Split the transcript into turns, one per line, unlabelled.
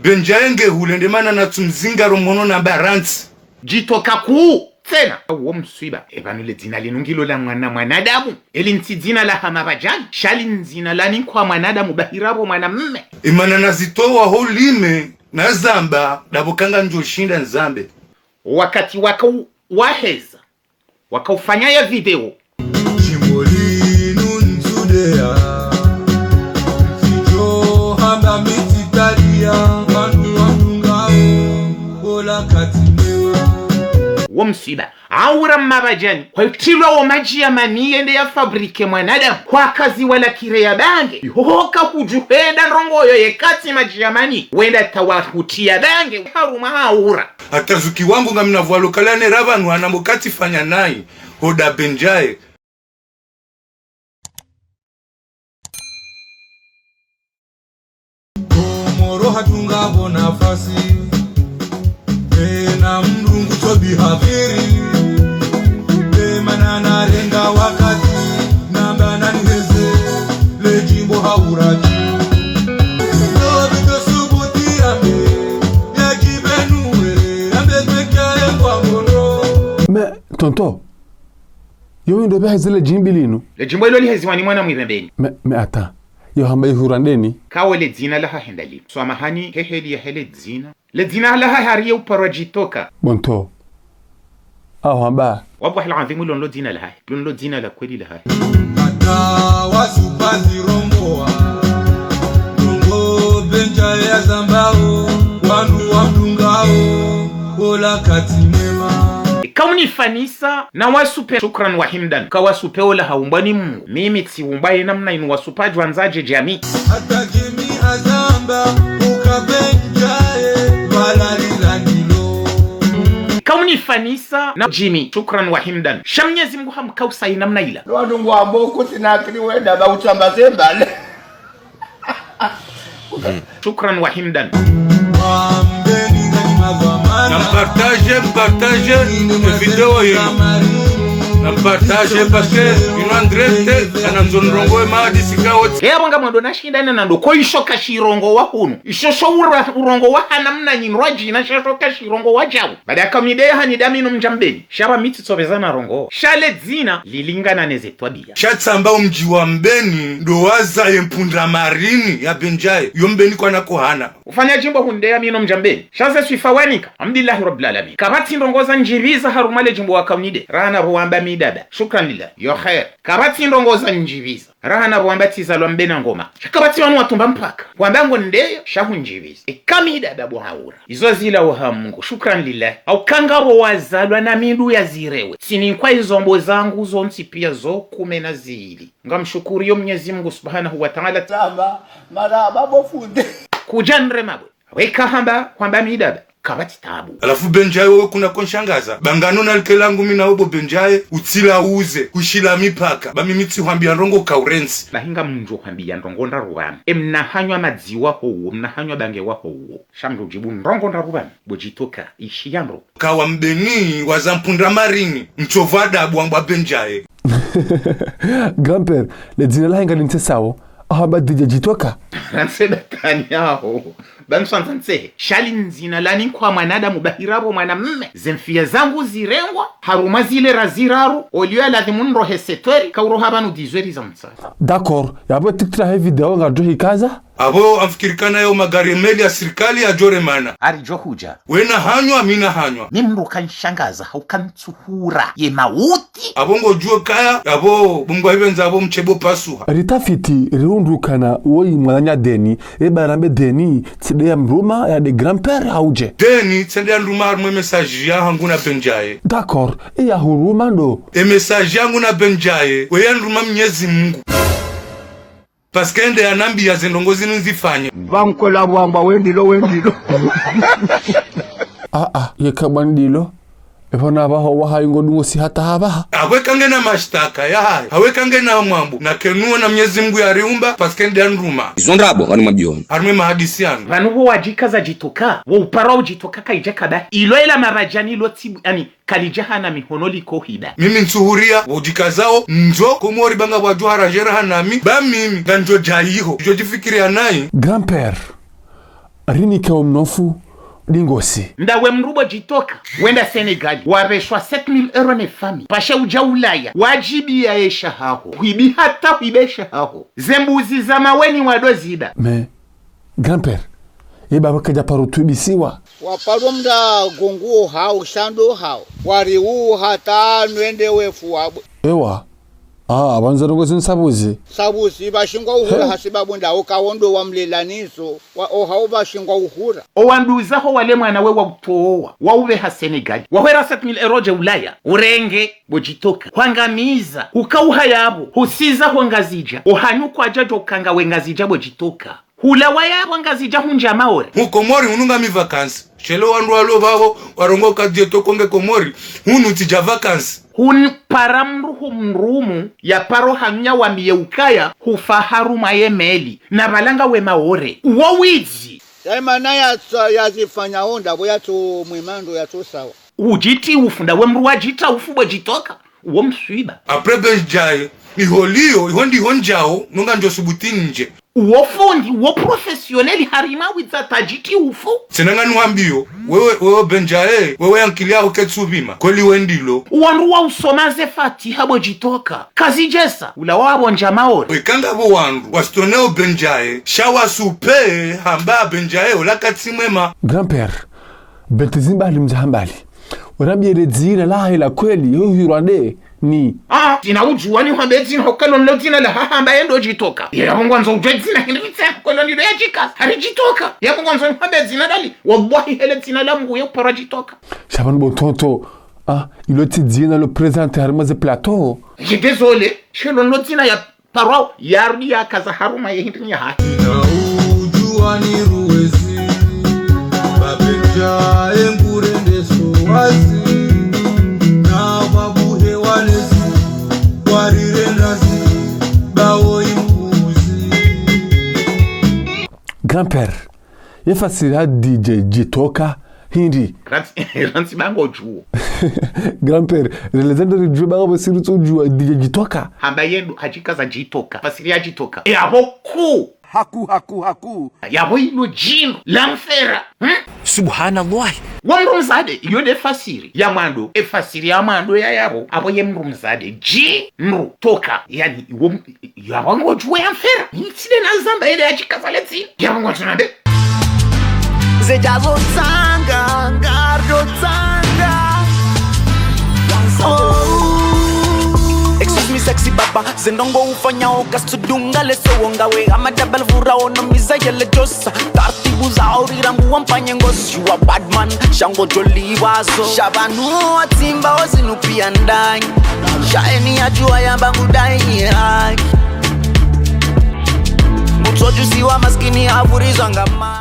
Benjaenge hulende mana na tumzinga romono na baransi.
Jitoka kuu tena uwo mswiba evanule dzina linungilo la mwanadamu eli nti dzina la hamabajani shali nzina la kwa mwanadamu bahirabo mwanamme
imana nazitoa holime na zamba dabokanga njoshinda nzambe
wakati waheza wakaufanya ya video
Chimolinu nzudea Sijo hamba mititalia Manu wa mungao Ola katimewa
womsiba aura mabajani kwa tilwa wa maji ya maniende ya fabrike mwanadamu kwa kazi wala kire ya bange hoka kujuhenda rongoyo yekati maji ya mani wenda tawahutia bange haruma aura
atazuki wangu nga mnavwalokalane rabanu anamokati fanya nai hoda Benjae
Komoro hatungabo nafasi na mrungu tobi haviri manana renga wakati namba naniheze lejimbo hauraji Nobito subuti ambe yakibenuwe ambe kwekya kwa mono
Me tonto yo ndo beheze lejimbi linu
lejimbo ilo liheziwani mwana mwirembeni
me ata yo hamba ihurandeni
kawo le dzina la hahendali swamahani heheli ya hele dzina le dzina la hariye uparajitoka
bonto hamba
wallahi alazim lo dzina la hai lo dzina la kweli la hai
Kata wasupazi romboa Rungo benja ya zambao Wanu wa mdungao Ola katinema
kauni fanisa na wasupe shukran wa himdan kawasupe ola haumbani Mungu mimi tiumbaye namna inu wasupaji wanzaje jamii
Hata jimi azamba ukabenjaye Walalilangilo
kauni fanisa na jimi shukran wa himdan shamnyezi Mungu hamkausa namna ila
Wanu ngwambo kuti nakili wenda ba utambaze mbale
shukran wa himdan
Wambeni ngani mazamana
na partage video hii na partage parce que ino andrete anazonrongo maadi sikao
yabanga mwando nashindana nando ko ishoka shirongo wa hunu ishosho urongo wa hanamna nyinwaji na shoshoka shirongo wa jabu baada kamide hani damino mjambeni shaba miti tsobezana rongo shale dzina lilingana nezetwabia
shatsamba mji wa mbeni ndo waza yempundra marini ya Benjae yo mbeni kwa nako hana
ufanya jimbo hunde ya mino mjambeni shaze swifawanika alhamdulillah rabbil alamin kabati ndongoza njiriza harumale jimbo wa kamide rana ruamba midada shukran lillah yo khair kabati ndongoza njiriza rana ruamba tizalwa mbena ngoma kabati wanu watumba mpaka wambango ndeyo shahu njiriza kamida babu haura izo zila wa Mungu shukran lillah au kangaro wazalwa na mindu ya zirewe sini kwa izombo zangu zonsi pia zo kumena zili ngamshukuru yo Mwenyezi Mungu subhanahu wa ta'ala
Tama maraba bofunde
kujanre mabwe weka hamba kwamba midaba kabati tabu
alafu Benjae wewe kuna konshangaza bangano na likelangu mina obo Benjae utila uze kushila mipaka ba mimiti hambia rongo kaurensi
lahinga mnjo hambia ndongo ndaruwama emnahanywa madziwa howo mnahanywa bange wa howo shamro jibu ndongo ndaruwama bojitoka ishiyamro
kawa mbeni wazampundra marini mchovada bwangwa Benjae
Grandpère le dzina la hinga lintesawo hamba dije jitoka
ranseba tanyaho bansanzanse shali nzina lani kwa mwanadamu bahirabo mwanamme zemfia zangu zirengwa haruma zile raziraru olio ladhimun rohe setweri kauroha banu dizweri za mtsari
d'accord yabo tiktra he video nga johi kaza
abo amfikirikana yo magari meli ya serikali ya joremana
arijo huja
wena hanywa mina hanywa
nimru kanshangaza haukamtsuhura ye mauti
abongo juo kaya abo bungo hibenza abo mchebo pasuha
ritafiti riundukana woyi mwanya deni barambe deni tside ya mruma ya de grand-père hauje
deni tsende ya nduma harumwe message ya hangu na Benjae
d'accord ya huruma ndo
message yangu na Benjae we ya nduma Mwenyezi Mungu paske ende ya nambi ya zendongozi nzifanye
Bankola bwamba wendilo
yekabandilo Efona abaho wahaye ngo dungo si hata habaha
awekange na mashtaka ya hai awekange na mwambu na kenuo na Mwenyezi Mungu ya riumba paske ndi andruma
izo ndrabo wanu mabioni
harumwe mahadisi yangu
vanu ho wajikaza jitoka wo upara ujitoka kaijaka da ilo ila marajani ilo tibu yani kalijaha na mihono liko hida
mimi nsuhuria wojikazao njo komori banga wajuhara jera hanami ba mimi ganjo jaiho jo jifikiria nai
grand-père rinika mnofu dingosi
ndawe mrubo jitoka wenda Senegal wabeshwa 7000 euro ne fami pasha uja Ulaya wajibi ya esha haho huibi hata huibesha haho zembuzi za maweni wadozida
me grand-père baba kaja parutu bisiwa
wapalo mda gonguo hao shando hao wariu hata nwende wefu wabwe
ewa abanza rongozi nsabuzi
sabuzi bashingwa uhura hasibabu nda ukawondo wa mlelaniso wa ohao bashingwa uhura
owanduzaho wale mwana we wa utoa waube ha Senegal wahera 7000 euro je Ulaya urenge bojitoka kwangamiza ukauha yabo husiza ho ngazija ohanyukwa jajo kanga we ngazija bojitoka hula wayabo ngazija hunja maore
Komori ununga mi vacances chelo wandu alo babo warongo kadieto konge Komori hunu tija vacances
hun paramruhu mrumu ya paro hanya wa miyeukaya hufaharu mayemeli na balanga we maore wawizi
yaima na ya zifanya honda boya to mwimando ya to sawa
ujiti ufunda we mruwa jita ufubwe jitoka uwo mswiba
apre benjaye iholio ihondi honjao nunga njo subutini nje
uwo fundi uwo professioneli harima wiza tajiti ufu
senanga nuambio wewe benjaye wewe yankilia uketsubima kweli wendilo
uwandu wa usomaze fatiha bojitoka kazi jesa ula wabo njamaore
wekanga bo wandu wastoneo benjaye shawa supe hamba benjaye olakatsi mwema
grand-père betizimba alimzahambali urambire dzina lahe la kweli yuhirande ni
tina ujuwa ni hambe dzina hokalo nlo dzina la hamba yendo jitoka ya mungu anzo ujwe dzina hinritse hokalo nilo ya jika hari jitoka ya mungu anzo hambe dzina dali wallahi hele dzina la mungu ya para jitoka
Shaban Botonto iloti dzina lo présente harmaze plateau
je désolé shelo nlo dzina ya parwa yardi ya kaza haruma ya hinrinya ha
na ujuwa ni ruwezi babeja engurende sowazi na babuhe walezi warirendazi bawo imbuzi
grand-père yefasira DJ jitoka hindi
ransi bango juo
grand-père les legendary juu bango basiru to juu DJ jitoka
hamba yendo hajikaza jitoka fasiri ya jitoka yabo ku
haku
yabo ino jino lamfera
Subhanallah.
wamrumzade iyo de fasiri ya mando fasiri ya mando ya yabo abo ye mrumzade ji mru toka yani yabo ngojwe yamfera nitsile na zamba ile yachikaza letsi yabo ngojwe
Zejazo tsanga, gardo tsanga. Excuse me sexy baba, zendongo ufanya ukasudunga leso wonga we ama double vura ono miza yele josa. Tartibu za orirangu wampanye ngosi. You a bad man, shango joli wazo. Shabanu atimba ozinu pia ndani. Shaeni ya jua ya bangu dai hai. Mutsoju siwa maskini afurizwa ngama.